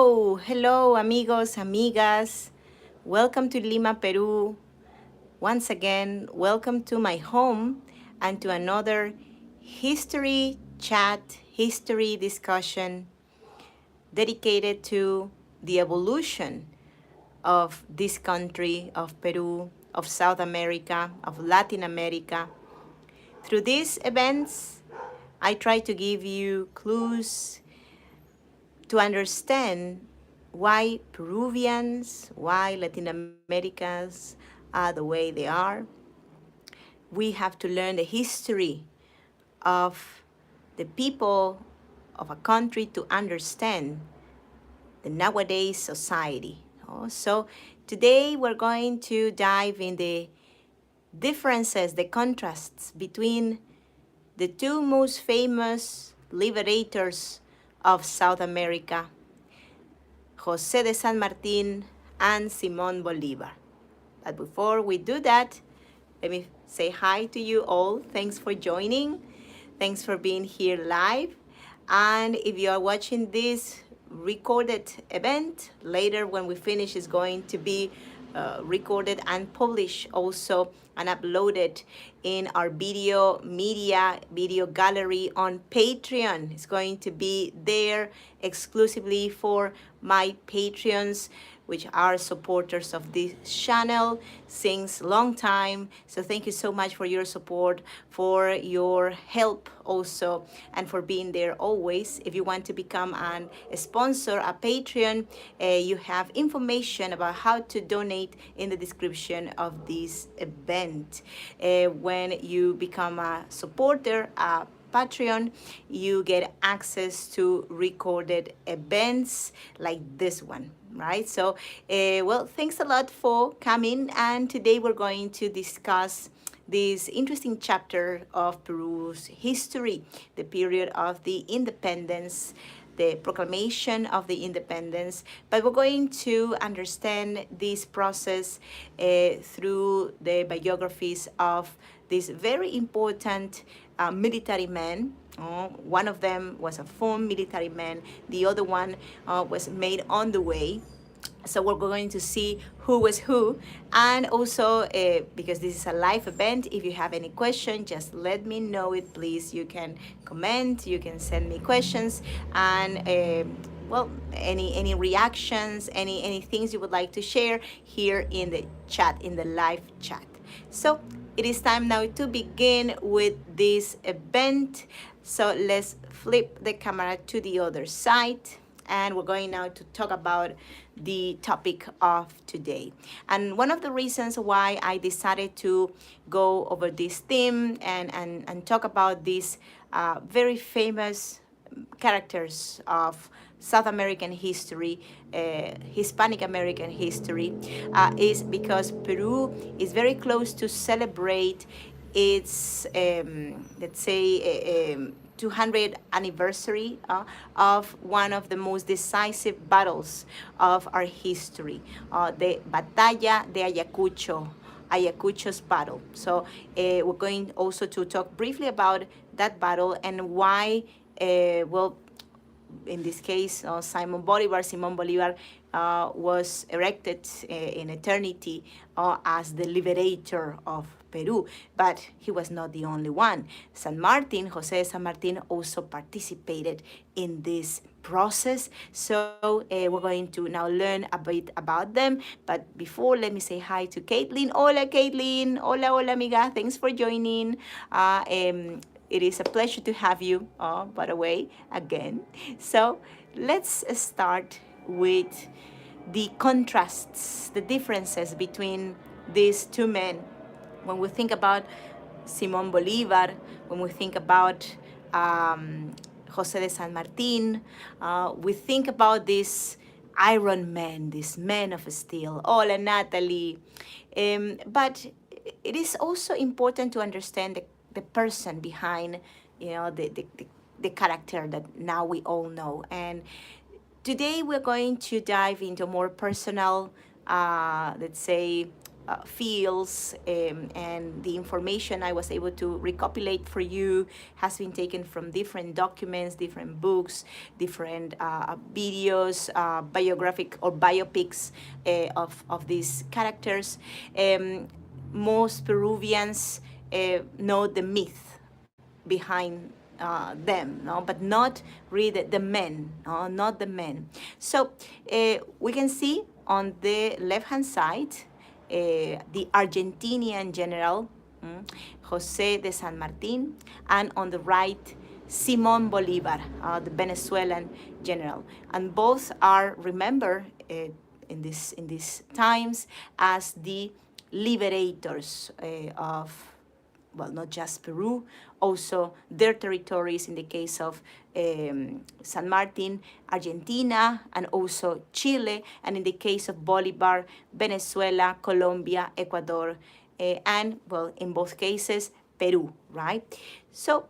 Hello, amigos, amigas. Welcome to Lima, Peru. Once again, welcome to my home and to another history chat, history discussion dedicated to the evolution of this country, of Peru, of South America, of Latin America. Through these events, I try to give you clues to understand why Peruvians, why Latin Americans are the way they are. We have to learn the history of the people of a country to understand the nowadays society. So today we're going to dive in the differences, the contrasts between the two most famous liberators of South America, José de San Martín and Simón Bolívar. But before we do that, let me say hi to you all. Thanks for joining. Thanks for being here live. And if you are watching this recorded event, later when we finish is going to be recorded and published also and uploaded in our video media, video gallery on Patreon. It's going to be there exclusively for my Patreons, which are supporters of this channel since long time. So thank you so much for your support, for your help also, and for being there always. If you want to become a sponsor, a Patreon, you have information about how to donate in the description of this event. When you become a supporter, a Patreon, you get access to recorded events like this one, right? So, well, thanks a lot for coming. And today we're going to discuss this interesting chapter of Peru's history, the period of the independence, the proclamation of the independence. But we're going to understand this process through the biographies of these very important military men. One of them was a former military man. The other one was made on the way. So we're going to see who was who. And also, because this is a live event, if you have any question, just let me know it, please. You can comment, you can send me questions, and well, any reactions, any things you would like to share here in the chat, in the live chat. So it is time now to begin with this event. So let's flip the camera to the other side. And we're going now to talk about the topic of today. And one of the reasons why I decided to go over this theme and talk about these very famous characters of South American history, Hispanic American history, is because Peru is very close to celebrate its, let's say, 200th anniversary of one of the most decisive battles of our history, the Batalla de Ayacucho's battle. So we're going also to talk briefly about that battle and why, well, in this case, Simón Bolívar was erected in eternity as the liberator of Peru, but he was not the only one. José de San Martín also participated in this process. So we're going to now learn a bit about them. But before, let me say hi to Caitlin. Hola, Caitlin. Hola, amiga. Thanks for joining. It is a pleasure to have you, by the way, again. So let's start with the contrasts, the differences between these two men. When we think about Simón Bolívar, when we think about José de San Martín, we think about this Iron Man, this man of steel. Hola, Natalie. But it is also important to understand the person behind, the character that now we all know. And today we're going to dive into more personal, let's say, fields, and the information I was able to recopilate for you has been taken from different documents, different books, different videos, biographic or biopics of these characters. Most Peruvians know the myth behind them, no, but not really the men, no, not the men. So we can see on the left-hand side the Argentinian general, Jose de San Martin, and on the right, Simón Bolívar, the Venezuelan general, and both are remembered in these times as the liberators of, well, not just Peru, also their territories in the case of San Martin, Argentina, and also Chile, and in the case of Bolivar, Venezuela, Colombia, Ecuador, and, well, in both cases, Peru, right? So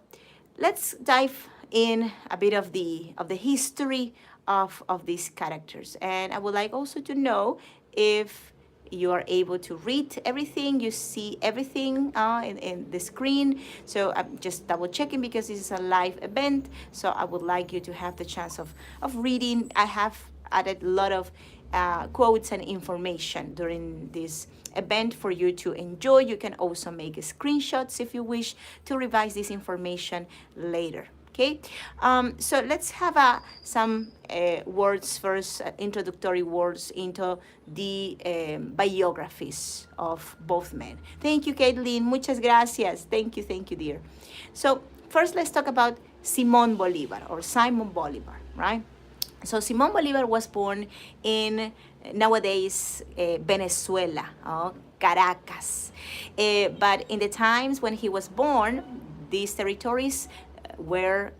let's dive in a bit of the history of these characters. And I would like also to know if you are able to read everything, you see everything in the screen. So I'm just double checking because this is a live event. So I would like you to have the chance of reading. I have added a lot of quotes and information during this event for you to enjoy. You can also make screenshots if you wish to revise this information later. Okay, so let's have some words first, introductory words into the biographies of both men. Thank you, Caitlin. Muchas gracias. Thank you, dear. So first, let's talk about Simón Bolívar, or Simon Bolivar, right? So Simón Bolívar was born in nowadays Venezuela, Caracas. But in the times when he was born, these territories were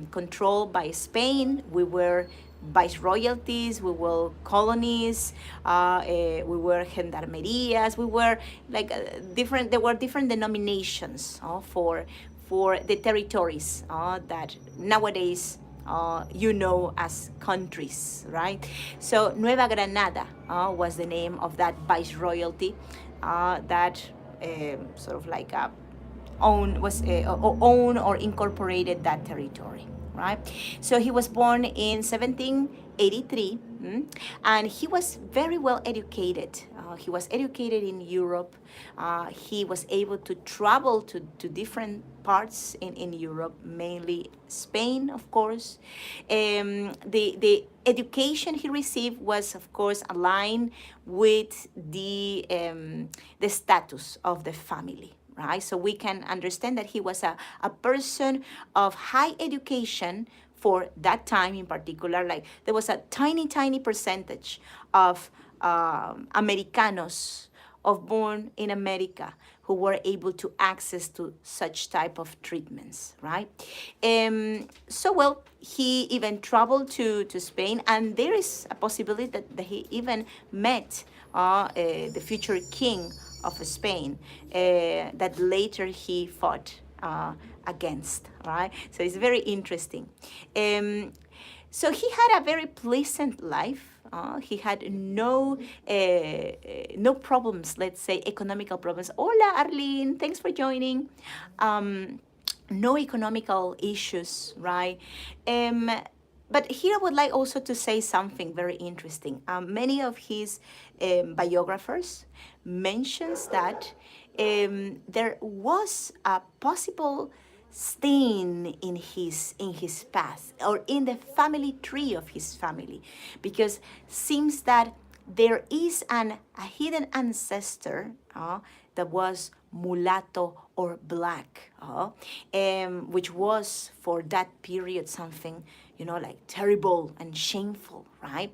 controlled by Spain. We were viceroyalties, we were colonies, we were gendarmerias, we were like different. There were different denominations for the territories that nowadays you know as countries, right? So Nueva Granada was the name of that viceroyalty that sort of like own or incorporated that territory, right? So he was born in 1783, and he was very well educated. He was educated in Europe. He was able to travel to different parts in Europe, mainly Spain, of course. The education he received was, of course, aligned with the status of the family. Right? So we can understand that he was a person of high education for that time in particular. Like there was a tiny percentage of Americanos born in America who were able to access to such type of treatments, right? So, well, he even traveled to Spain, and there is a possibility that he even met the future king of Spain that later he fought against, right? So it's very interesting. So he had a very pleasant life. He had no problems, let's say, economical problems. Hola, Arlene, thanks for joining. No economical issues, right? But here I would like also to say something very interesting. Many of his biographers mentions that there was a possible stain in his past, or in the family tree of his family, because seems that there is a hidden ancestor that was mulatto or black, which was for that period something, like terrible and shameful, right?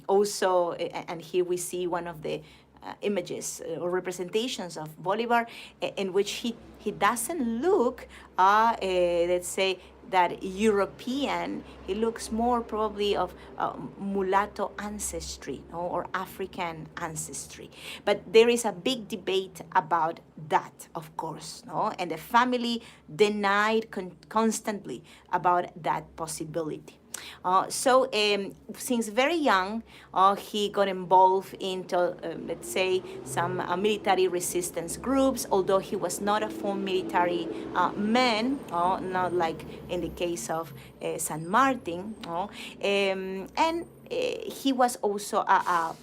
Also, and here we see one of the images or representations of Bolivar in which he doesn't look, let's say, that European. He looks more probably of mulatto ancestry, or African ancestry. But there is a big debate about that, of course, and the family denied constantly about that possibility. Since very young, he got involved into, let's say, some military resistance groups, although he was not a full military man, not like in the case of San Martin. And he was also a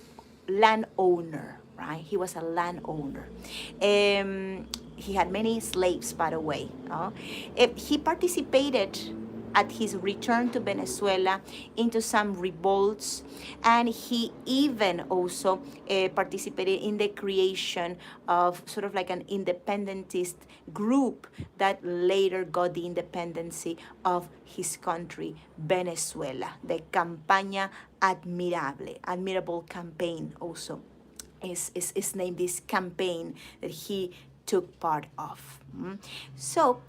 landowner, right? He was a landowner. He had many slaves, by the way. He participated at his return to Venezuela into some revolts, and he even also participated in the creation of sort of like an independentist group that later got the independency of his country, Venezuela, the Campaña Admirable campaign also is named this campaign that he took part of. So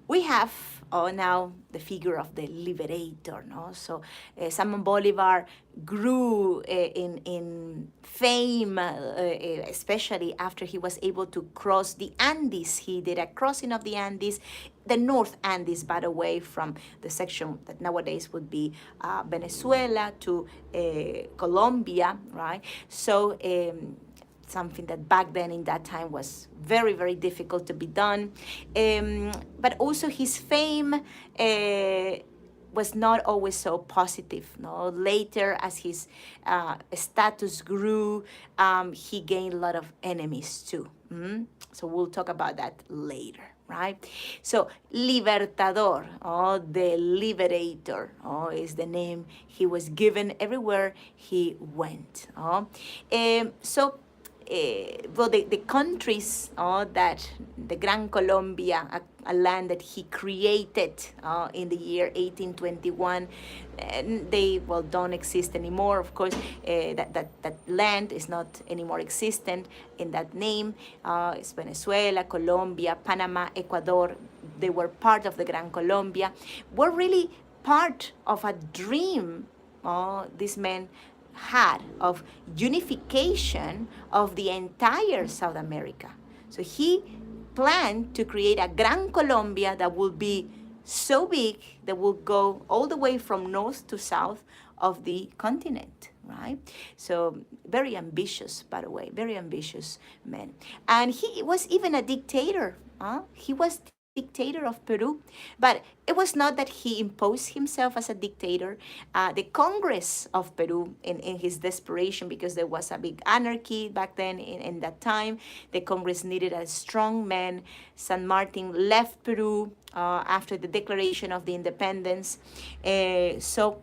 we have now the figure of the liberator, no? So Simon Bolivar grew in fame, especially after he was able to cross the Andes. He did a crossing of the Andes, the North Andes, by the way, from the section that nowadays would be Venezuela to Colombia, right? So something that back then in that time was very, very difficult to be done. But also his fame was not always so positive. No? Later, as his status grew, he gained a lot of enemies too. So we'll talk about that later. Right? So Libertador, the Liberator, is the name he was given everywhere he went. So the countries that the Gran Colombia, a land that he created in the year 1821, and they don't exist anymore. Of course, that land is not anymore existent in that name. It's Venezuela, Colombia, Panama, Ecuador. They were part of the Gran Colombia. Were really part of a dream these men had of unification of the entire South America. So he planned to create a Gran Colombia that would be so big that will go all the way from north to south of the continent, right? So very ambitious, by the way, very ambitious man. And he was even a dictator. He was dictator of Peru, but it was not that he imposed himself as a dictator. The Congress of Peru, in his desperation, because there was a big anarchy back then in that time, the Congress needed a strong man. San Martin left Peru after the declaration of the independence. So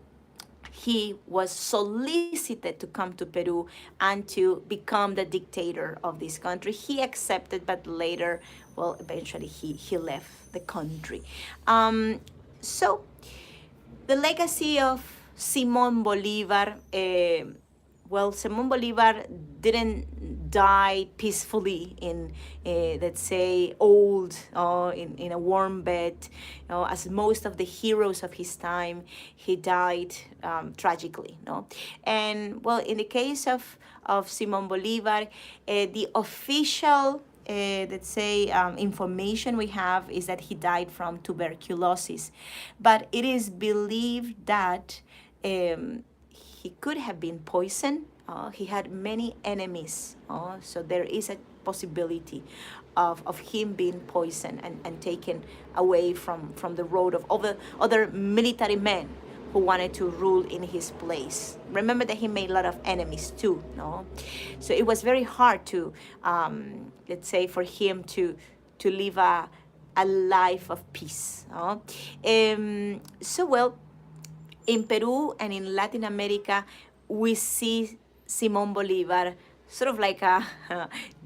he was solicited to come to Peru and to become the dictator of this country. He accepted, but later, eventually he left the country. So the legacy of Simón Bolívar, Simón Bolívar didn't die peacefully in, let's say, old, in a warm bed. As most of the heroes of his time, he died tragically. And in the case of Simón Bolívar, the official let's say, information we have is that he died from tuberculosis. But it is believed that he could have been poisoned. He had many enemies. So there is a possibility of him being poisoned and taken away from the road of other military men who wanted to rule in his place. Remember that he made a lot of enemies too, no? So it was very hard to, let's say, for him to live a life of peace. In Peru and in Latin America, we see Simón Bolívar sort of like a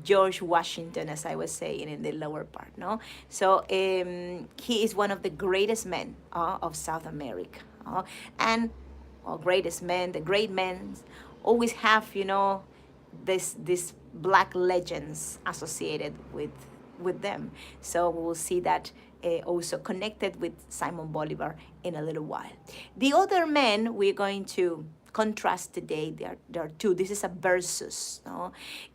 George Washington, as I was saying in the lower part, no? So he is one of the greatest men of South America. And greatest men, the great men always have, this black legends associated with them. So we will see that also connected with Simón Bolívar in a little while. The other men we're going to contrast today, there are two. This is a versus,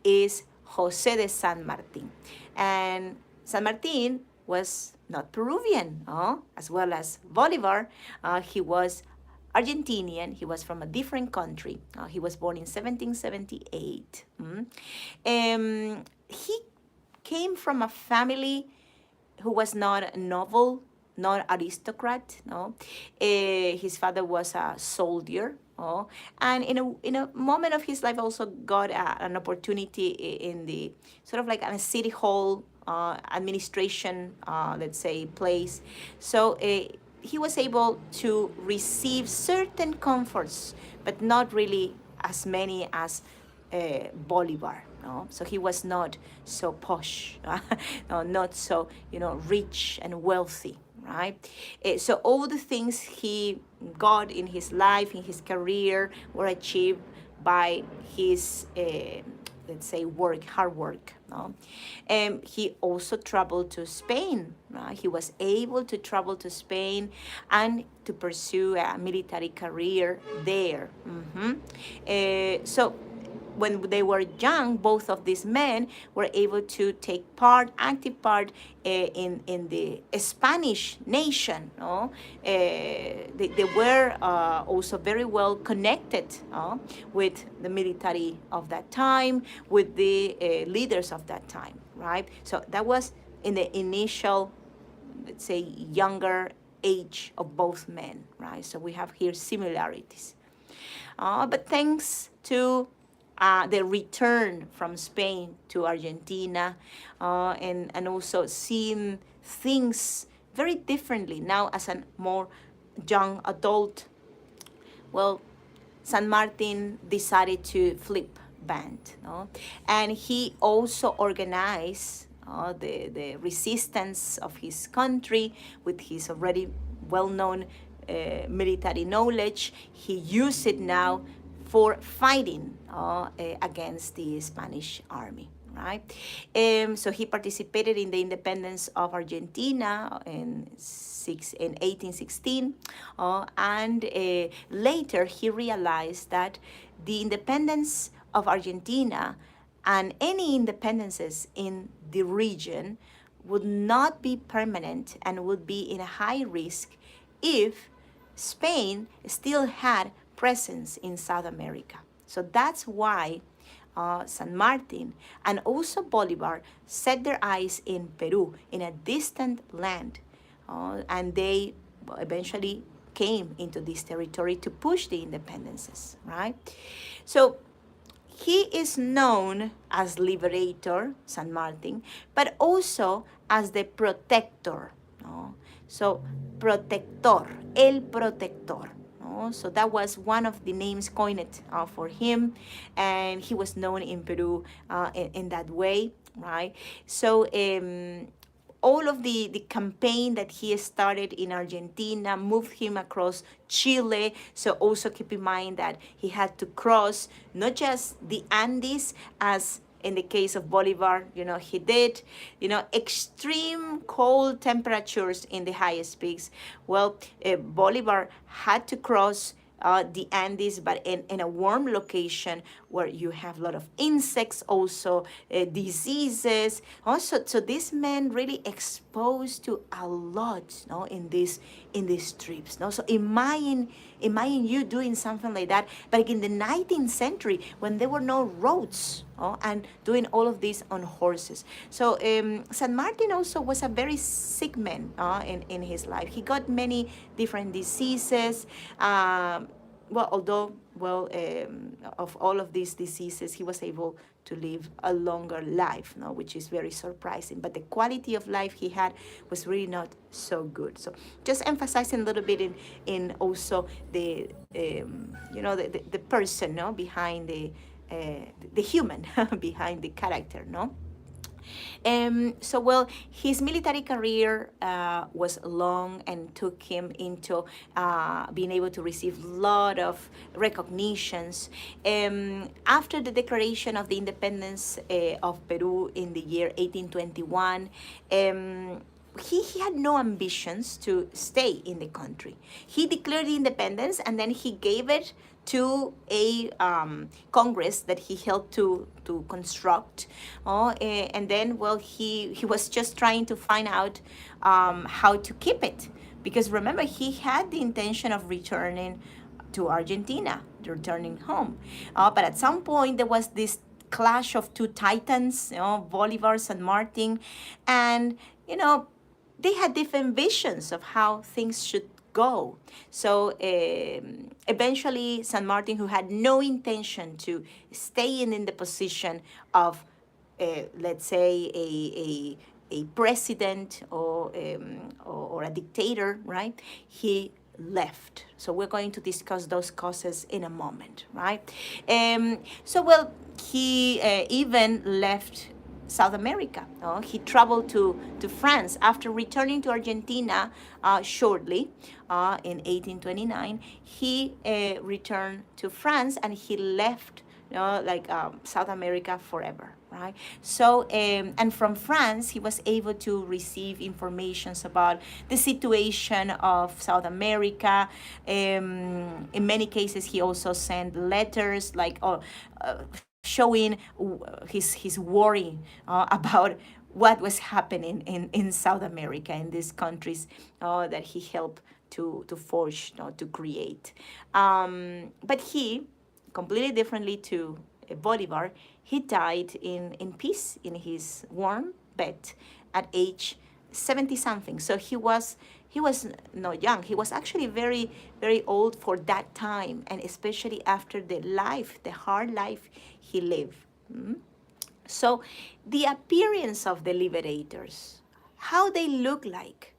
is José de San Martín. And San Martín was not Peruvian, as well as Bolivar. He was Argentinian. He was from a different country. He was born in 1778. He came from a family who was not a noble, not aristocrat. No, his father was a soldier. Oh, and in a moment of his life, also got an opportunity in the sort of like a city hall administration, let's say, place. So he was able to receive certain comforts, but not really as many as Bolivar. No? So he was not so posh, no, not so rich and wealthy, right? So all the things he got in his life, in his career, were achieved by his let's say hard work. No? He also traveled to Spain. He was able to travel to Spain and to pursue a military career there. So when they were young, both of these men were able to take active part in the Spanish nation. No? They were also very well connected with the military of that time, with the leaders of that time, right? So that was in the initial, let's say, younger age of both men, right? So we have here similarities. But thanks to the return from Spain to Argentina, and also seeing things very differently now as a more young adult, well, San Martin decided to flip band, no? And he also organized the resistance of his country with his already well-known military knowledge. He used it now for fighting against the Spanish army, right? So he participated in the independence of Argentina in 1816, and later he realized that the independence of Argentina and any independences in the region would not be permanent and would be in a high risk if Spain still had presence in South America. So that's why San Martin and also Bolivar set their eyes in Peru, in a distant land, and they eventually came into this territory to push the independences, right? So he is known as Liberator, San Martin, but also as the Protector. No? So, Protector, El Protector. No? So that was one of the names coined for him, and he was known in Peru in that way, right? So, all of the campaign that he started in Argentina moved him across Chile. So also keep in mind that he had to cross not just the Andes, as in the case of Bolivar, he did, extreme cold temperatures in the highest peaks. Well, Bolivar had to cross the Andes, but in a warm location where you have a lot of insects, also diseases. Also, so this man really exposed to a lot, in these trips. So imagine you doing something like that, but in the 19th century when there were no roads, and doing all of this on horses. So San Martin also was a very sick man in his life. He got many different diseases. Although of all of these diseases, he was able to live a longer life, which is very surprising. But the quality of life he had was really not so good. So just emphasizing a little bit in also the the person, behind the human behind the character, So his military career was long and took him into being able to receive a lot of recognitions. After the declaration of the independence of Peru in the year 1821, he had no ambitions to stay in the country. He declared independence, and then he gave it to a Congress that he helped to construct. And then, well, he was just trying to find out how to keep it. Because remember, he had the intention of returning to Argentina, returning home. But at some point, there was this clash of two titans, Bolivar and Martin, and, they had different visions of how things should go. So eventually, San Martin, who had no intention to stay in the position of, let's say, a president or a dictator, right? He left. So we're going to discuss those causes in a moment, right? Well, he even left South America. He traveled to France after returning to Argentina shortly in 1829. He returned to France, and he left South America forever, right? So, and from France, he was able to receive informations about the situation of South America. In many cases, he also sent letters showing his worry about what was happening in South America, in these countries that he helped to forge, to create. But he, completely differently to Bolivar, he died in peace in his warm bed at age 70 something. So he was not young. He was actually very, very old for that time, and especially after the hard life he lived. So the appearance of the Liberators, how they look like,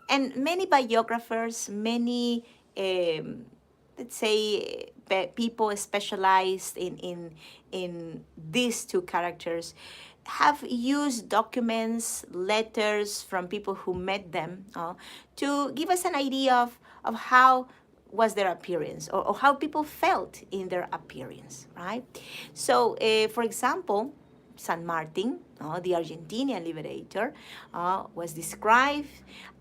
and many biographers, many let's say people specialized in these two characters have used documents, letters from people who met them to give us an idea of how was their appearance, or how people felt in their appearance, right? So, for example, San Martin, the Argentinian liberator, was described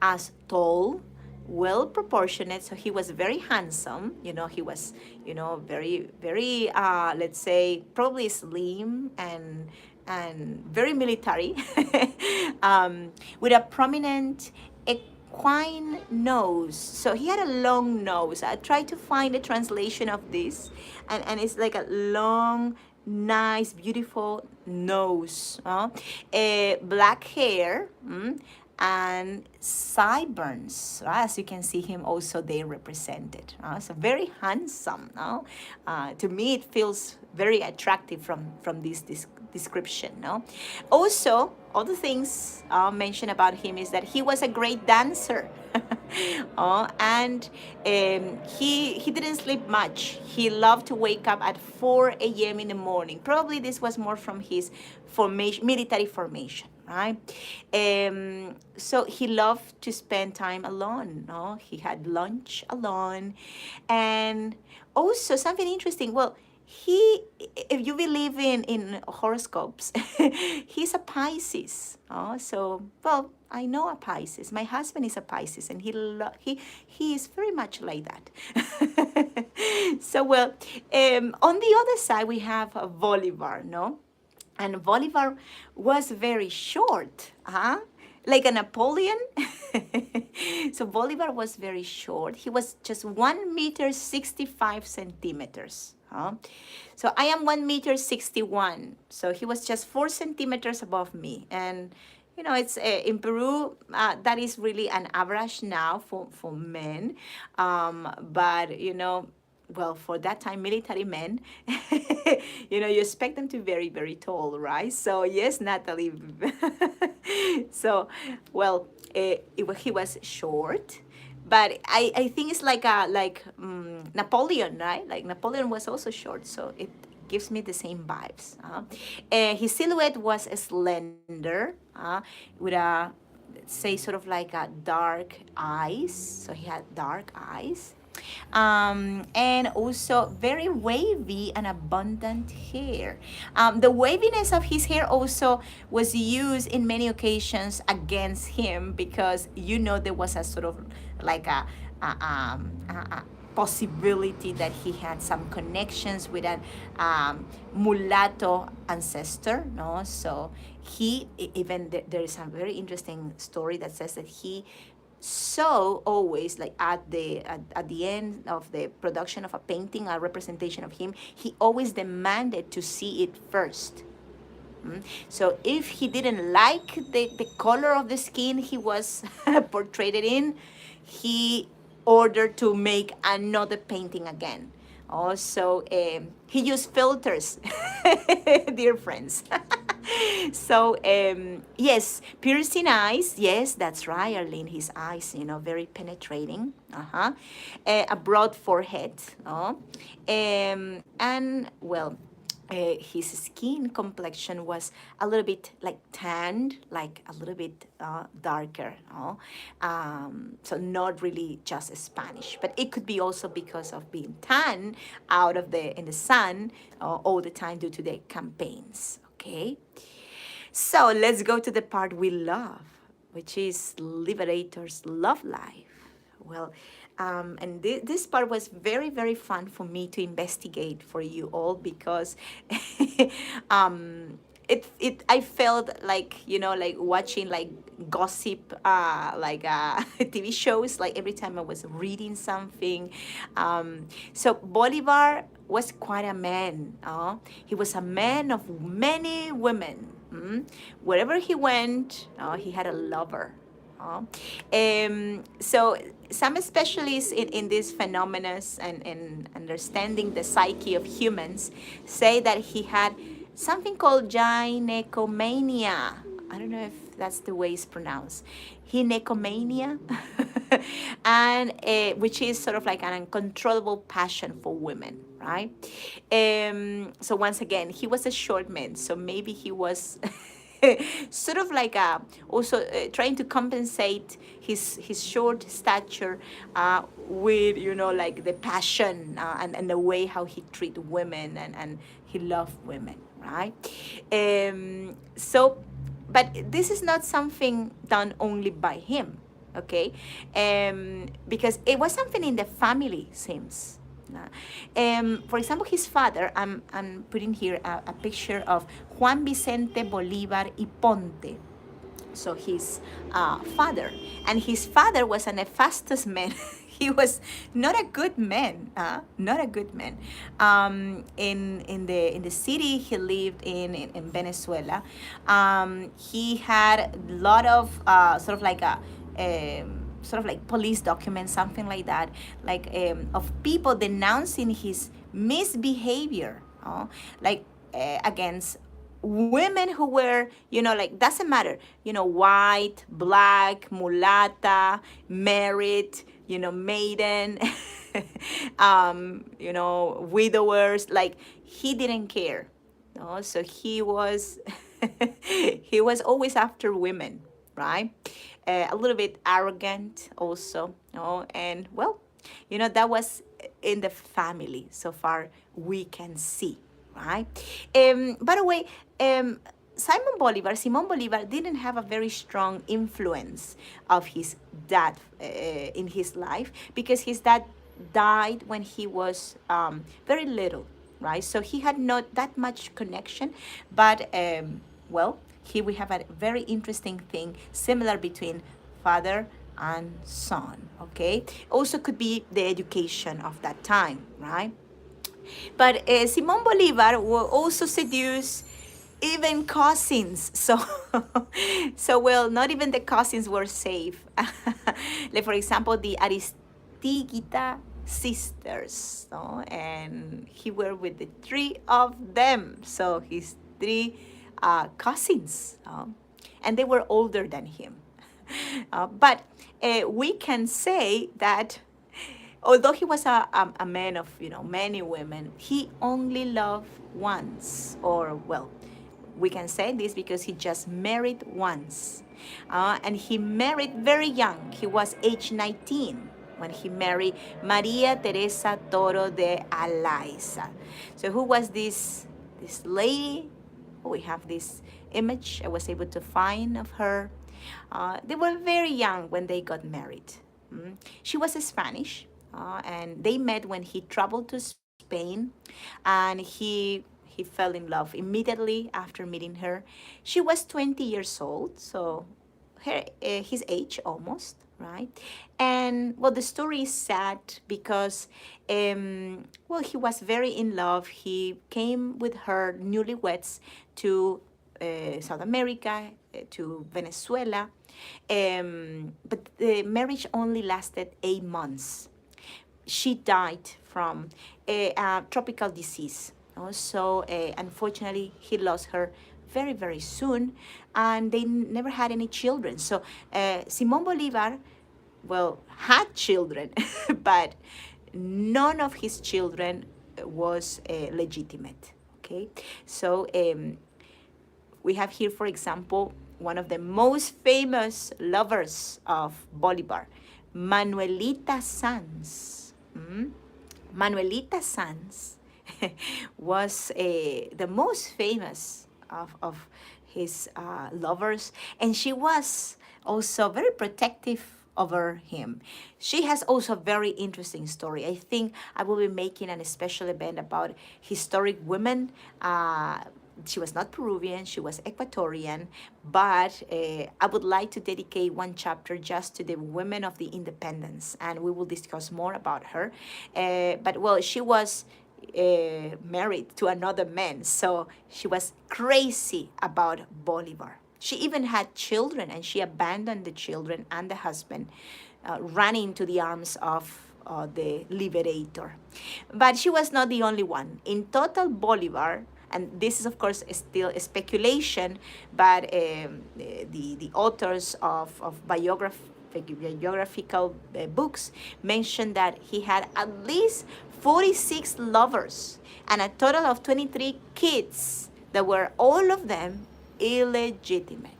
as tall, well proportionate. So he was very handsome. He was, very, very, let's say, probably slim and very military, with a prominent equine nose. So he had a long nose. I tried to find a translation of this, and it's like a long, nice, beautiful nose. Black hair, and sideburns, as you can see him also there represented. So very handsome. To me, it feels very attractive from this description. Also, other things mentioned about him is that he was a great dancer. And he didn't sleep much. He loved to wake up at 4 a.m. in the morning. Probably this was more from his military formation, right? So he loved to spend time alone. He had lunch alone. And also something interesting, well, if you believe in horoscopes, he's a Pisces. So, well, I know a Pisces. My husband is a Pisces, and he is very much like that. So, well, on the other side, we have Bolivar, no? And Bolivar was very short, like a Napoleon. So Bolivar was very short. He was just 1 meter 65 centimeters. So I am 1 meter 61. So he was just 4 centimeters above me. And it's in Peru, that is really an average now for men. But well, for that time, military men, you expect them to be very, very tall, right? So yes, Natalie. So, well, he was short, but I think it's like Napoleon, right? Like Napoleon was also short, so it gives me the same vibes. His silhouette was slender, with a, let's say, sort of like a dark eyes. So he had dark eyes. And also very wavy and abundant hair. The waviness of his hair also was used in many occasions against him, because there was a sort of like a possibility that he had some connections with an mulatto ancestor, no? So there is a very interesting story that says that he saw always, like at the end of the production of a painting, a representation of him, he always demanded to see it first. So if he didn't like the color of the skin he was portrayed in, he ordered to make another painting again. Also, he used filters, dear friends. So, yes, piercing eyes. Yes, that's right, Arlene. His eyes, very penetrating. A broad forehead. And, well, his skin complexion was a little bit like tanned, like a little bit darker. So not really just Spanish, but it could be also because of being tan out of in the sun all the time due to the campaigns. Okay, so let's go to the part we love, which is Liberators' love life. Well, and this part was very, very fun for me to investigate for you all, because I felt like, like watching like gossip, like TV shows, like every time I was reading something. So Bolivar was quite a man. He was a man of many women. Wherever he went, he had a lover. So some specialists in these phenomena and understanding the psyche of humans say that he had something called gynekomania. I don't know if that's the way it's pronounced. Gynekomania, and which is sort of like an uncontrollable passion for women, right? So once again, he was a short man, so maybe he was sort of like also trying to compensate his short stature with like the passion and the way how he treat women and he loved women, right? So but this is not something done only by him, okay? Because it was something in the family, seems. For example, his father, I'm putting here a picture of Juan Vicente Bolívar y Ponte. So his father, and his father was a nefastus man. He was not a good man, not a good man. In the city he lived in Venezuela, he had a lot of sort of like police documents, something like that, like of people denouncing his misbehavior, like against women who were, like, doesn't matter, white, black, mulatta, married, maiden, widowers, like, he didn't care. No? So he was, he was always after women, right? A little bit arrogant also, and well, that was in the family so far we can see, right? By the way, Simon Bolivar didn't have a very strong influence of his dad in his life, because his dad died when he was very little, right? So he had not that much connection, but well, here we have a very interesting thing similar between father and son, okay? Also could be the education of that time, right? But Simon Bolivar will also seduce even cousins. So, well, not even the cousins were safe. Like, for example, the Aristiguita sisters, no? And he were with the three of them. So his three cousins, and they were older than him. But we can say that although he was a man of many women, he only loved once, or well, we can say this because he just married once, and he married very young. He was age 19 when he married Maria Teresa Toro de Alaiza. So who was this lady? We have this image I was able to find of her. They were very young when they got married. She was Spanish, and they met when he traveled to Spain, and he fell in love immediately after meeting her. She was 20 years old, so his age almost, right? And well, the story is sad because well, he was very in love. He came with her newlyweds to South America, to Venezuela, but the marriage only lasted 8 months. She died from a tropical disease. So unfortunately, he lost her very, very soon, and they never had any children. So Simón Bolívar, well, had children, but none of his children was legitimate. Okay, so we have here, for example, one of the most famous lovers of Bolivar, Manuelita Sanz. Manuelita Sanz was the most famous of his lovers, and she was also very protective over him. She has also a very interesting story. I think I will be making a special event about historic women. She was not Peruvian, she was Ecuadorian, but I would like to dedicate one chapter just to the women of the independence, and we will discuss more about her. But well, she was married to another man, so she was crazy about Bolivar. She even had children, and she abandoned the children and the husband, running into the arms of the Liberator. But she was not the only one. In total, Bolivar, and this is of course still a speculation, but the authors of biographical books mention that he had at least 46 lovers and a total of 23 kids that were all of them illegitimate.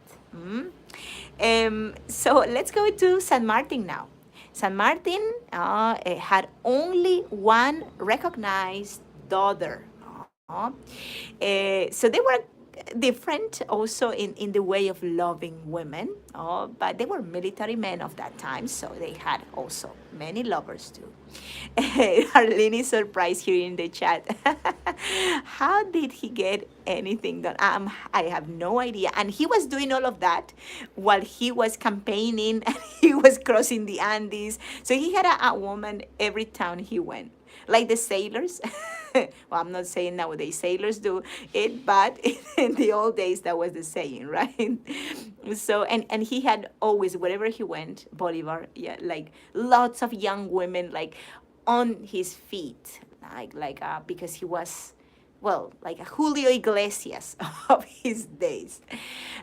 So let's go to San Martin now. San Martin had only one recognized daughter. So they were different also in the way of loving women, but they were military men of that time, so they had also many lovers too. Arlene is surprised here in the chat. How did he get anything done? I have no idea. And he was doing all of that while he was campaigning and he was crossing the Andes. So he had a woman every town he went, like the sailors. Well, I'm not saying nowadays sailors do it, but in the old days that was the saying, right? So and he had always, wherever he went, Bolivar, yeah, like lots of young women like on his feet, because he was, well, like a Julio Iglesias of his days.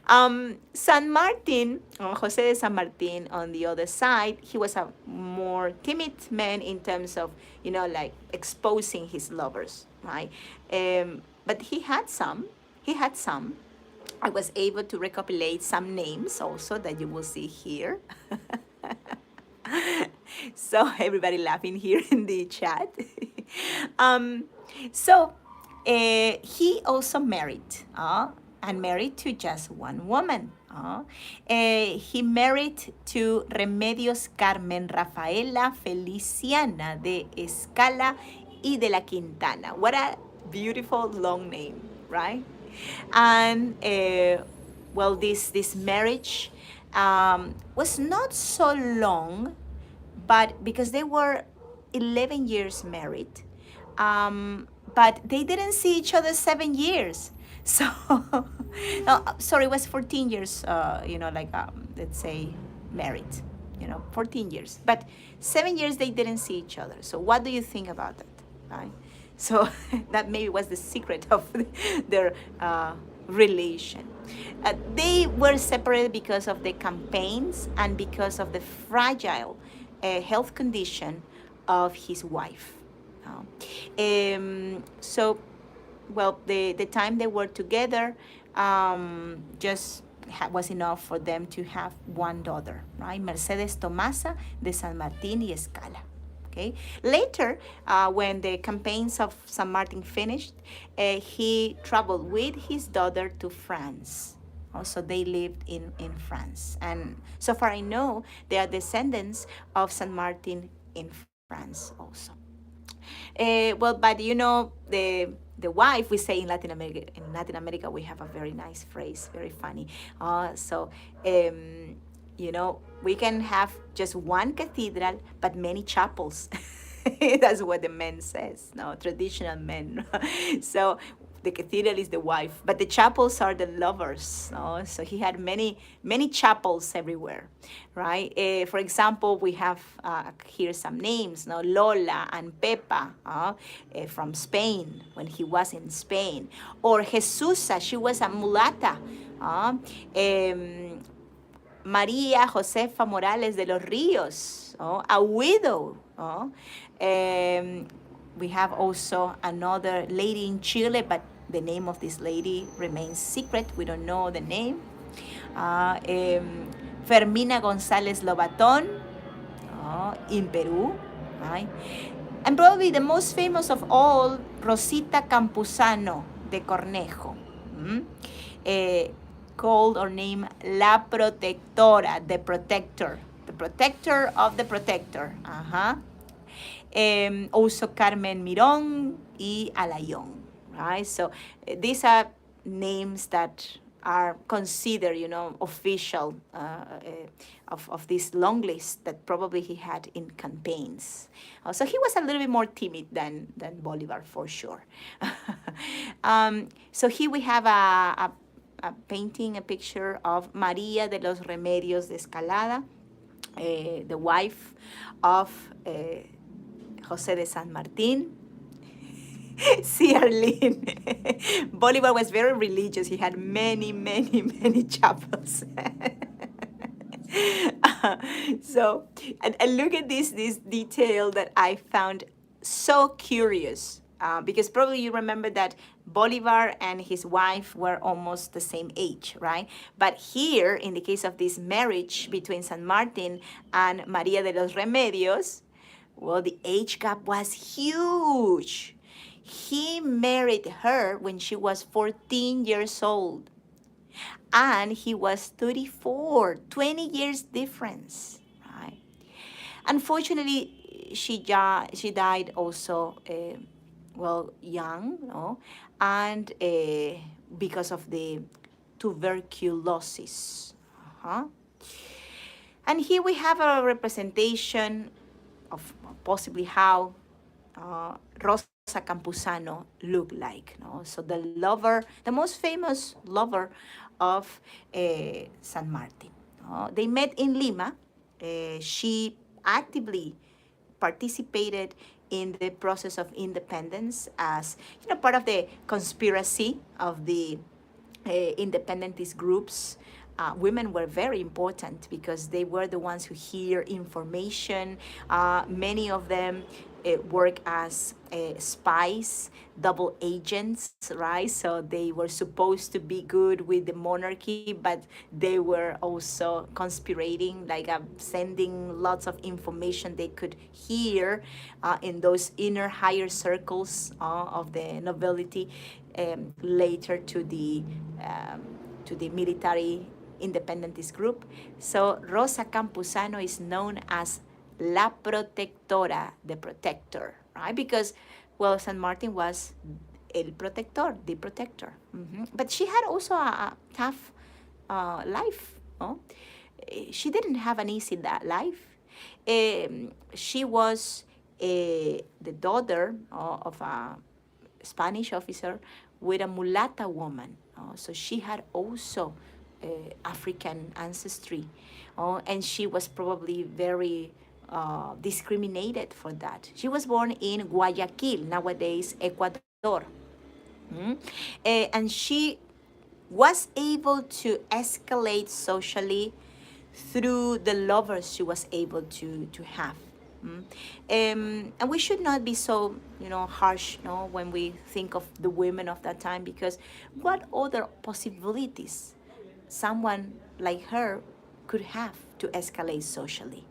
San Martin, Jose de San Martin, on the other side, he was a more timid man in terms of, like exposing his lovers, right? But he had some. I was able to recopilate some names also that you will see here. So everybody laughing here in the chat. So he also married, and married to just one woman. He married to Remedios Carmen Rafaela Feliciana de Escala y de la Quintana. What a beautiful long name, right? And well, this marriage was not so long, but because they were 11 years married, but they didn't see each other 7 years. So, no, sorry, it was 14 years, let's say married, 14 years. But 7 years they didn't see each other. So what do you think about that, right? So that maybe was the secret of their relation. They were separated because of the campaigns and because of the fragile health condition of his wife. So, well, the time they were together just was enough for them to have one daughter, right? Mercedes Tomasa de San Martín y Escala. Okay. Later, when the campaigns of San Martin finished, he traveled with his daughter to France. Also, they lived in France. And so far I know, they are descendants of San Martin in France also. Well, but the wife, we say in Latin America. In Latin America, we have a very nice phrase, very funny. We can have just one cathedral, but many chapels. That's what the man says. No, traditional men. So the cathedral is the wife, but the chapels are the lovers. No? So he had many chapels everywhere, right? For example, we have here some names, no? Lola and Pepa from Spain, when he was in Spain. Or Jesusa, she was a mulata. María Josefa Morales de los Ríos, a widow. We have also another lady in Chile, but the name of this lady remains secret. We don't know the name. Fermina González Lobatón in Peru. Right? And probably the most famous of all, Rosita Campuzano de Cornejo. Called or named La Protectora, the protector of the protector. Also Carmen Mirón y Alayón, right? So these are names that are considered, official of this long list that probably he had in campaigns. So he was a little bit more timid than Bolívar, for sure. So here we have a painting, a picture of María de los Remedios de Escalada, the wife of José de San Martín. See, Arlene, Bolívar was very religious. He had many chapels. So, and look at this detail that I found so curious. Because probably you remember that Bolívar and his wife were almost the same age, right? But here, in the case of this marriage between San Martin and María de los Remedios, well, the age gap was huge. He married her when she was 14 years old, and he was 34, 20 years difference, right? Unfortunately, she died also young, and because of the tuberculosis. And here we have a representation of possibly how Rosa Campuzano looked like. So the most famous lover of San Martin. They met in Lima. She actively participated in the process of independence as part of the conspiracy of the independentist groups. Women were very important because they were the ones who hear information. Many of them work as spies, double agents, right? So they were supposed to be good with the monarchy, but they were also conspirating, like sending lots of information they could hear in those inner higher circles of the nobility, later to the military independentist group. So Rosa Campuzano is known as La Protectora, the protector, right? Because, well, San Martin was el protector, the protector. But she had also a tough life. She didn't have an easy life. She was the daughter of a Spanish officer with a mulata woman. So she had also African ancestry, and she was probably very discriminated for that. She was born in Guayaquil, nowadays Ecuador. And she was able to escalate socially through the lovers she was able to have. And we should not be so, harsh, when we think of the women of that time, because what other possibilities someone like her could have to escalate socially,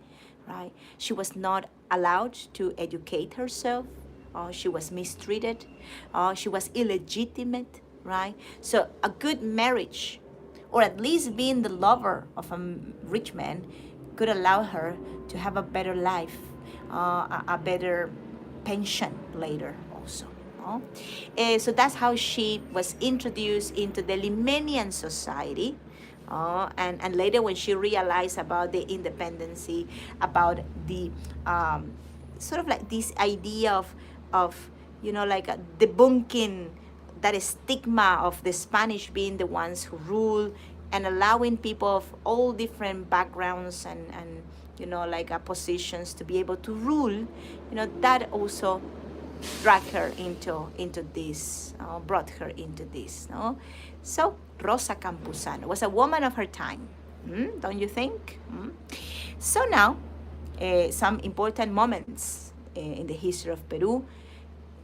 right? She was not allowed to educate herself. She was mistreated. She was illegitimate, right? So a good marriage, or at least being the lover of a rich man, could allow her to have a better life, a better pension later also. So that's how she was introduced into the Limenian society. And later when she realized about the independency, about the sort of like this idea of like debunking that stigma of the Spanish being the ones who rule, and allowing people of all different backgrounds and like positions to be able to rule, that also drag her into this, brought her into this. No? So Rosa Campuzano was a woman of her time, don't you think? So now, some important moments in the history of Peru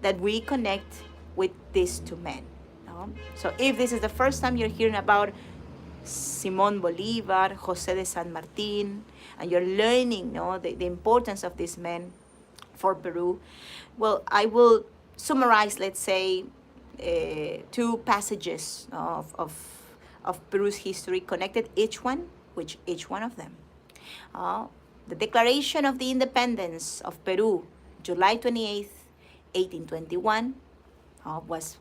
that we connect with these two men. No? So if this is the first time you're hearing about Simón Bolívar, José de San Martín, and you're learning the importance of these men for Peru, well, I will summarize, let's say, two passages of Peru's history, connected each one with each one of them. The Declaration of the Independence of Peru, July 28th, 1821, was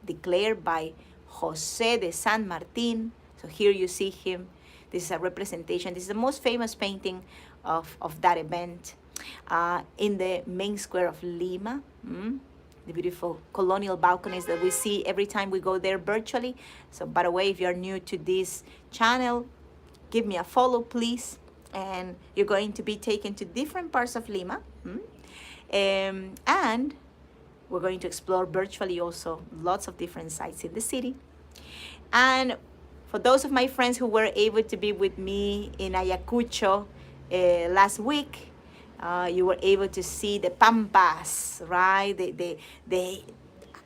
declared by José de San Martín. So here you see him. This is a representation. This is the most famous painting of that event. In the main square of Lima, the beautiful colonial balconies that we see every time we go there virtually. So by the way, if you're new to this channel, give me a follow, please. And you're going to be taken to different parts of Lima. And we're going to explore virtually also lots of different sites in the city. And for those of my friends who were able to be with me in Ayacucho last week, you were able to see the Pampas, right? The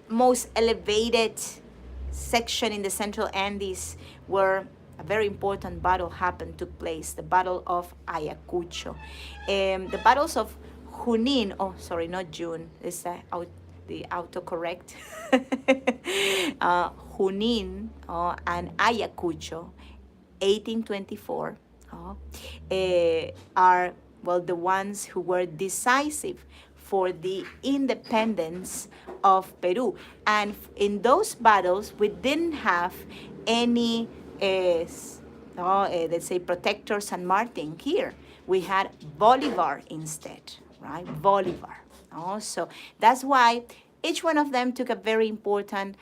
most elevated section in the Central Andes, where a very important battle took place, the Battle of Ayacucho. The battles of Junin, oh, sorry, not June, it's the autocorrect. Junin and Ayacucho, 1824, are, well, the ones who were decisive for the independence of Peru. And in those battles, we didn't have any, let's say, protector San Martin here. We had Bolivar instead, right? Bolivar. So that's why each one of them took a very important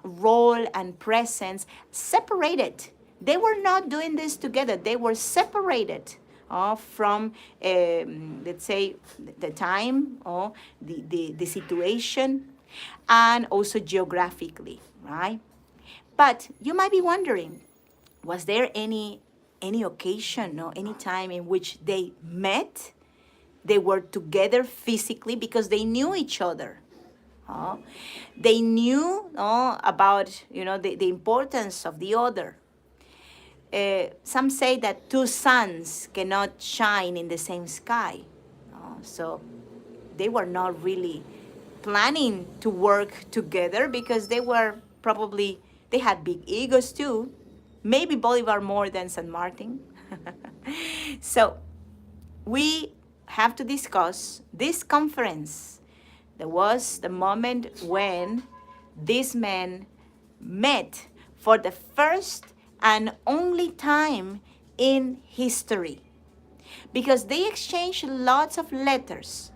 role and presence, separated. They were not doing this together. They were separated from, let's say, the time or the situation, and also geographically, right? But you might be wondering, was there any occasion or any time in which they met? They were together physically because they knew each other. They knew about the importance of the other. Some say that two suns cannot shine in the same sky. So they were not really planning to work together because they had big egos too. Maybe Bolivar more than San Martin. So we have to discuss this conference. There was the moment when these men met for the first and only time in history, because they exchanged lots of letters.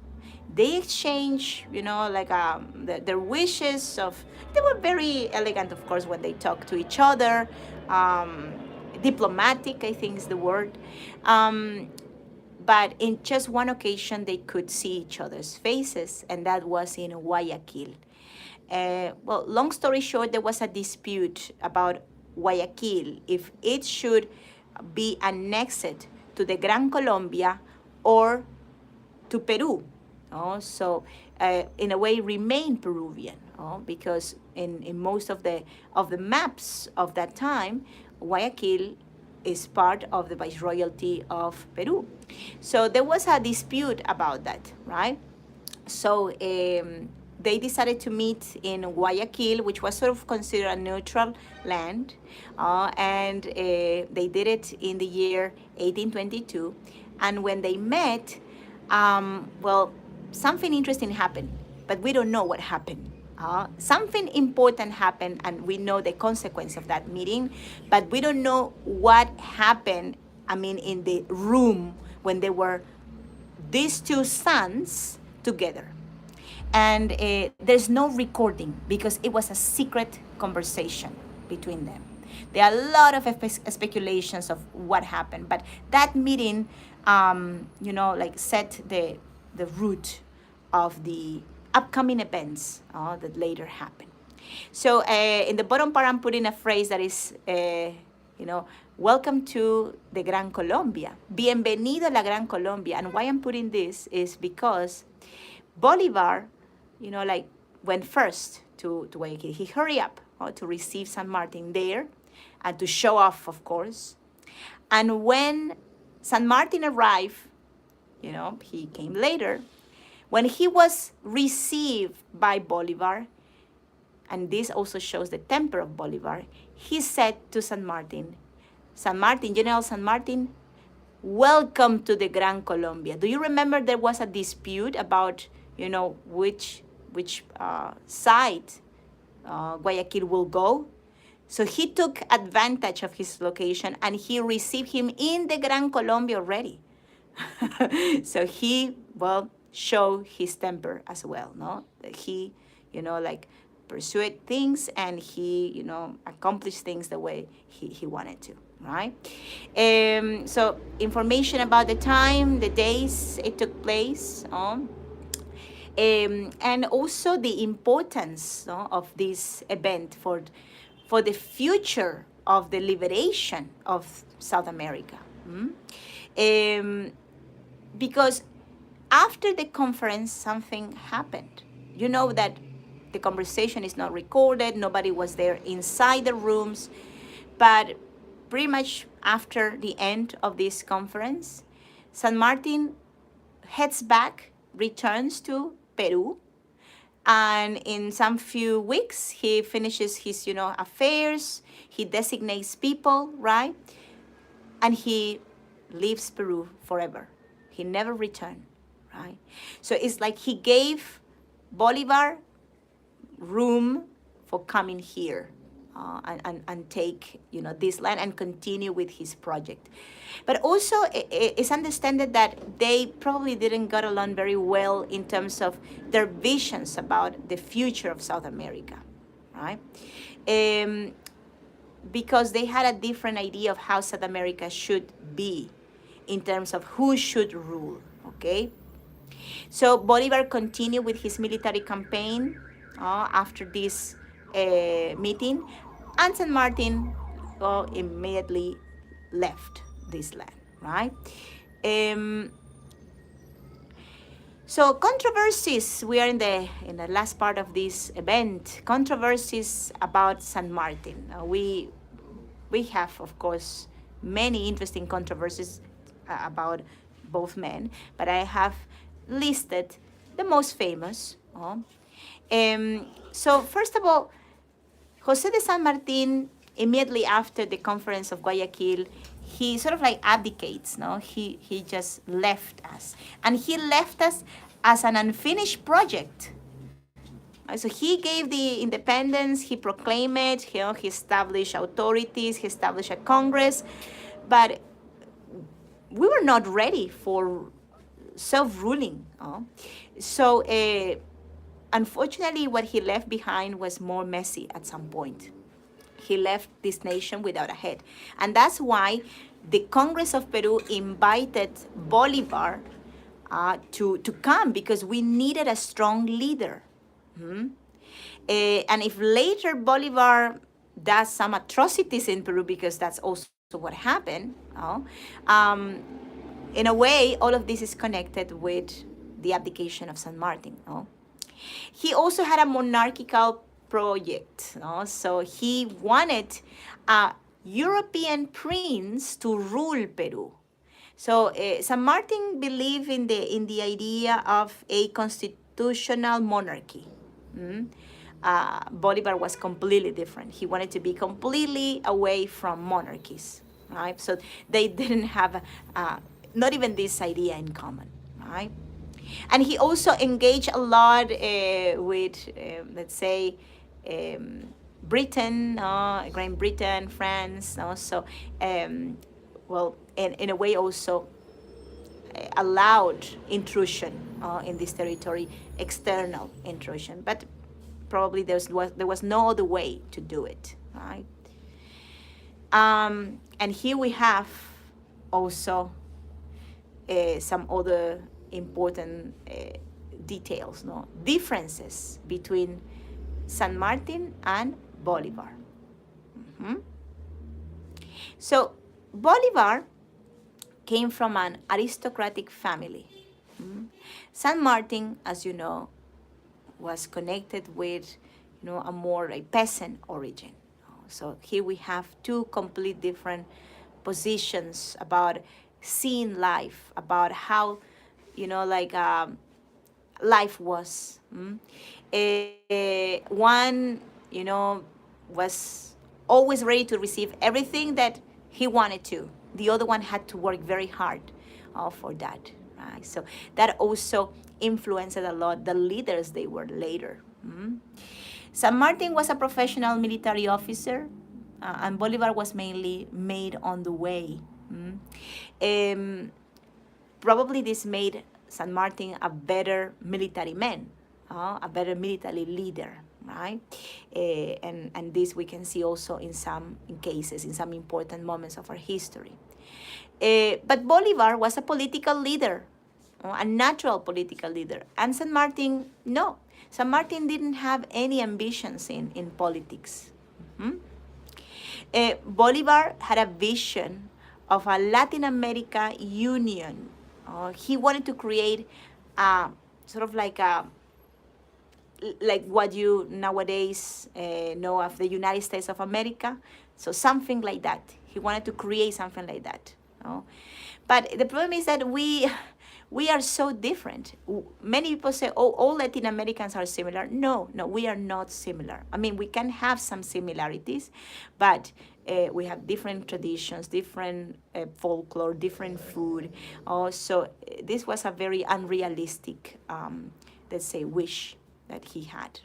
They exchanged, their wishes they were very elegant, of course, when they talked to each other. Diplomatic, I think is the word. But in just one occasion, they could see each other's faces, and that was in Guayaquil. Well, long story short, there was a dispute about Guayaquil, if it should be annexed to the Gran Colombia or to Peru. So in a way remain Peruvian, because in most of the maps of that time, Guayaquil is part of the Viceroyalty of Peru. So there was a dispute about that, right? So they decided to meet in Guayaquil, which was sort of considered a neutral land, and they did it in the year 1822. And when they met, well, something interesting happened, but we don't know what happened. Something important happened, and we know the consequence of that meeting, but we don't know what happened. I mean, in the room when there were these two sons together. And there's no recording because it was a secret conversation between them. There are a lot of speculations of what happened, but that meeting, like set the root of the upcoming events that later happened. So in the bottom part, I'm putting a phrase that is, welcome to the Gran Colombia. Bienvenido a la Gran Colombia. And why I'm putting this is because Bolívar, went first to Guayaquil. He hurried up to receive San Martin there and to show off, of course. And when San Martin arrived, he came later. When he was received by Bolívar, and this also shows the temper of Bolívar, he said to San Martin, General San Martin, welcome to the Gran Colombia. Do you remember there was a dispute about, which side Guayaquil will go? So he took advantage of his location and he received him in the Gran Colombia already. So he, showed his temper as well, no? He, pursued things and he, accomplished things the way he wanted to, right? So information about the time, the days it took place, and also the importance of this event for the future of the liberation of South America. Because after the conference, something happened. You know that the conversation is not recorded, nobody was there inside the rooms, but pretty much after the end of this conference, San Martin heads back, returns to Peru, and in some few weeks, he finishes his, affairs, he designates people, right? And he leaves Peru forever. He never returned, right? So it's like he gave Bolivar room for coming here and take, this land and continue with his project. But also, it's understood that they probably didn't get along very well in terms of their visions about the future of South America, right? Because they had a different idea of how South America should be in terms of who should rule, okay? So Bolivar continued with his military campaign after this meeting, and San Martin immediately left this land, right? So controversies, we are in the last part of this event, controversies about San Martin. We have, of course, many interesting controversies about both men, but I have listed the most famous. So first of all, José de San Martin, immediately after the conference of Guayaquil, he sort of abdicates, no? He just left us. And he left us as an unfinished project. So he gave the independence, he proclaimed it, he established authorities, he established a Congress, but we were not ready for self-ruling. So unfortunately, what he left behind was more messy at some point. He left this nation without a head. And that's why the Congress of Peru invited Bolivar to come, because we needed a strong leader. And if later Bolivar does some atrocities in Peru, because that's also what happened, in a way, all of this is connected with the abdication of San Martin. He also had a monarchical project. So he wanted a European prince to rule Peru. So San Martin believed in the idea of a constitutional monarchy. Bolivar was completely different. He wanted to be completely away from monarchies, right? So they didn't have not even this idea in common, right? And he also engaged a lot with, let's say, Britain, Great Britain, France. So, well, in a way also allowed intrusion in this territory, external intrusion. But probably there was no other way to do it, right? And here we have also some other important details, no differences between San Martin and Bolivar. So Bolivar came from an aristocratic family. San Martin, as you know, was connected with, a more a peasant origin. So here we have two complete different positions about seeing life, about how, life was. One, was always ready to receive everything that he wanted to. The other one had to work very hard for that. Right? So that also influenced a lot the leaders they were later. San Martin was a professional military officer, and Bolivar was mainly made on the way. Probably this made San Martin a better military man, a better military leader, right? And this we can see also in some cases, in some important moments of our history. But Bolivar was a political leader, a natural political leader. And San Martin, no. San Martin didn't have any ambitions in politics. Bolivar had a vision of a Latin America union. He wanted to create sort of like what you nowadays know of the United States of America. So something like that. He wanted to create something like that. But the problem is that we are so different. Many people say, oh, all Latin Americans are similar. No, we are not similar. I mean, we can have some similarities, but we have different traditions, different folklore, different food. So this was a very unrealistic, let's say, wish that he had.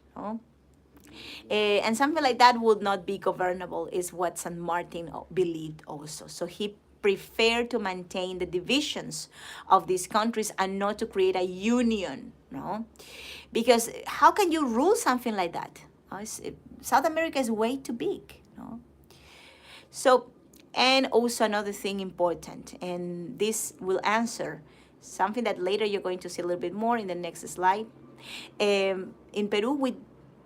And something like that would not be governable, is what San Martin believed also. So he preferred to maintain the divisions of these countries and not to create a union, because how can you rule something like that? South America is way too big. So, and also another thing important, and this will answer something that later you're going to see a little bit more in the next slide. In Peru, we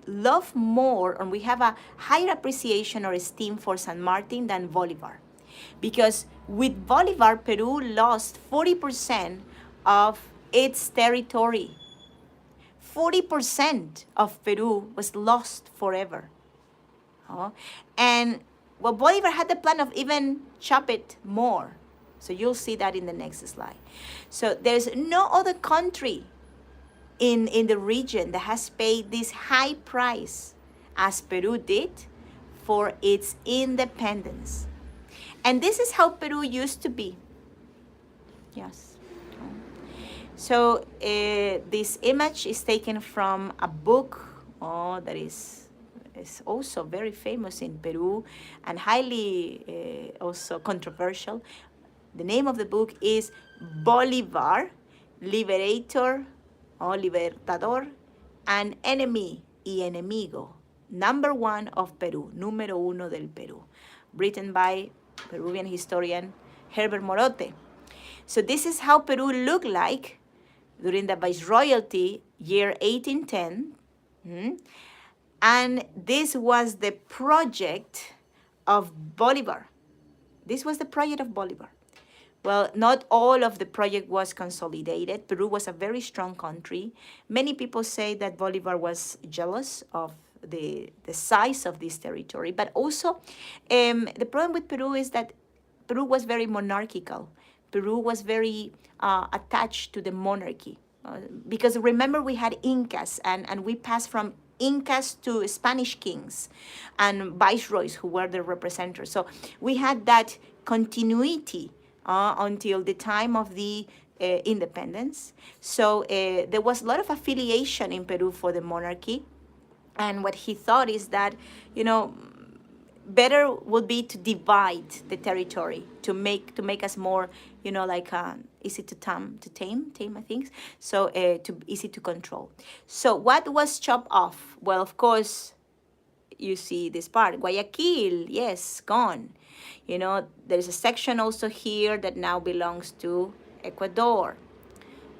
love more, and we have a higher appreciation or esteem for San Martin than Bolivar. Because with Bolivar, Peru lost 40% of its territory. 40% of Peru was lost forever. And Bolivar had the plan of even chop it more. So you'll see that in the next slide. So there's no other country in the region that has paid this high price as Peru did for its independence. And this is how Peru used to be. Yes. So this image is taken from a book that is also very famous in Peru and highly also controversial. The name of the book is Bolívar, Liberator or Libertador, and Enemy y Enemigo, number one of Peru, número uno del Perú, written by Peruvian historian Herbert Morote. So this is how Peru looked like during the Viceroyalty, year 1810. And this was the project of Bolivar. This was the project of Bolivar. Well, not all of the project was consolidated. Peru was a very strong country. Many people say that Bolivar was jealous of the size of this territory. But also, the problem with Peru is that Peru was very monarchical. Peru was very attached to the monarchy. Because remember, we had Incas, and we passed from Incas to Spanish kings and viceroys who were the representatives. So we had that continuity until the time of the independence. So there was a lot of affiliation in Peru for the monarchy. And what he thought is that, better would be to divide the territory to make us more, like easy to tame, I think. So to easy to control. So what was chopped off? Well, of course, you see this part, Guayaquil, yes, gone. There's a section also here that now belongs to Ecuador.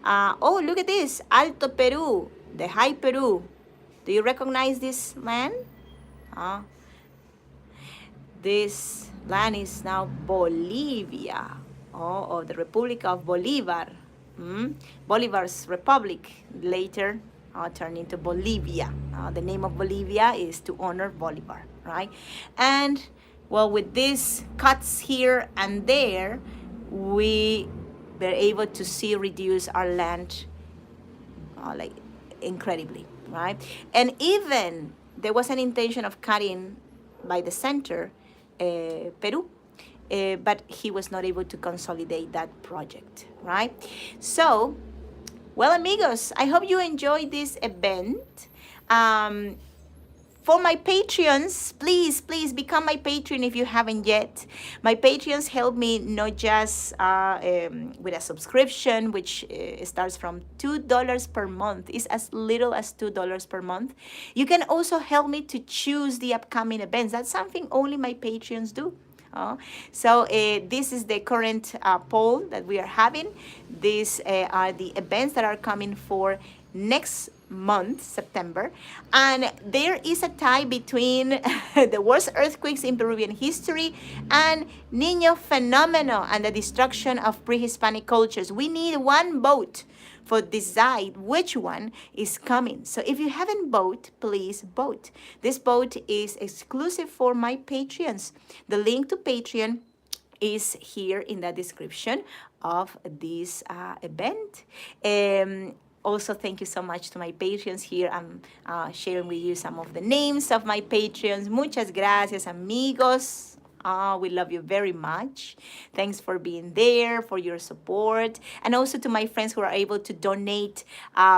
Oh, look at this, Alto Peru, the High Peru. Do you recognize this land? This land is now Bolivia, or the Republic of Bolívar. Bolivar's republic later turned into Bolivia. The name of Bolivia is to honor Bolivar, right? And well, with these cuts here and there, we were able to see reduce our land like incredibly, right? And even there was an intention of cutting by the center Peru, but he was not able to consolidate that project, right? So, well, amigos, I hope you enjoyed this event. For my Patreons, please become my Patreon if you haven't yet. My Patreons help me not just with a subscription, which starts from $2 per month. It's as little as $2 per month. You can also help me to choose the upcoming events. That's something only my Patreons do. So this is the current poll that we are having. These are the events that are coming for next month, September, and there is a tie between the worst earthquakes in Peruvian history and Niño phenomenon and the destruction of pre-Hispanic cultures. We need one vote for decide which one is coming. So if you haven't voted, please vote. This vote is exclusive for my Patreons. The link to Patreon is here in the description of this event. Also, thank you so much to my Patreons here. I'm sharing with you some of the names of my Patreons. Muchas gracias, amigos. We love you very much. Thanks for being there, for your support. And also to my friends who are able to donate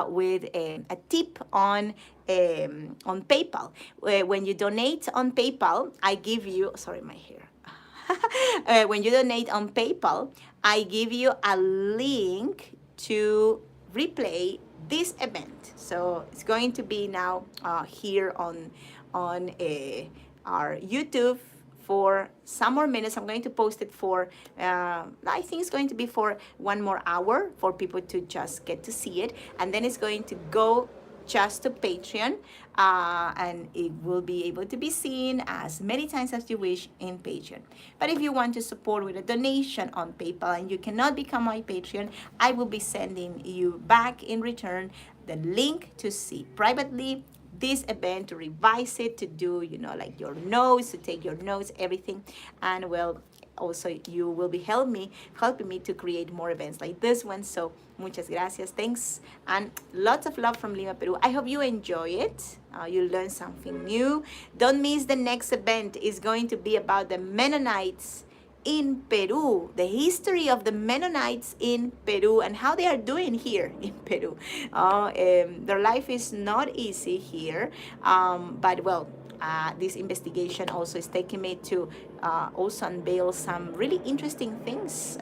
with a tip on PayPal. When you donate on PayPal, I give you, sorry, my hair. When you donate on PayPal, I give you a link to replay this event. So it's going to be now here on our YouTube for some more minutes. I'm going to post it for, I think it's going to be for 1 more hour for people to just get to see it. And then it's going to go just to Patreon, and it will be able to be seen as many times as you wish in Patreon. But if you want to support with a donation on PayPal and you cannot become my Patreon, I will be sending you back in return the link to see privately this event, to revise it, to do, like your notes, to take your notes, everything. And well, also you will be helping me to create more events like this one. So muchas gracias, thanks, and lots of love from Lima, Peru. I hope you enjoy it. You learn something new. Don't miss the next event. It's going to be about the Mennonites in Peru, the history of the Mennonites in Peru and how they are doing here in Peru. Their life is not easy here, but well, this investigation also is taking me to also unveil some really interesting things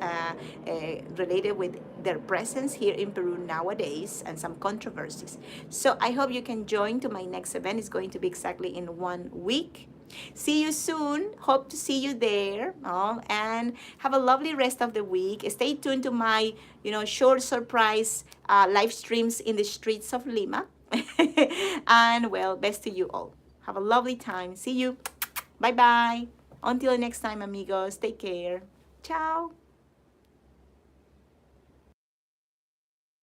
related with their presence here in Peru nowadays and some controversies. So I hope you can join to my next event. It's going to be exactly in 1 week. See you soon. Hope to see you there. And have a lovely rest of the week. Stay tuned to my, short surprise live streams in the streets of Lima. And well, best to you all. Have a lovely time. See you. Bye-bye. Until next time, amigos. Take care. Ciao.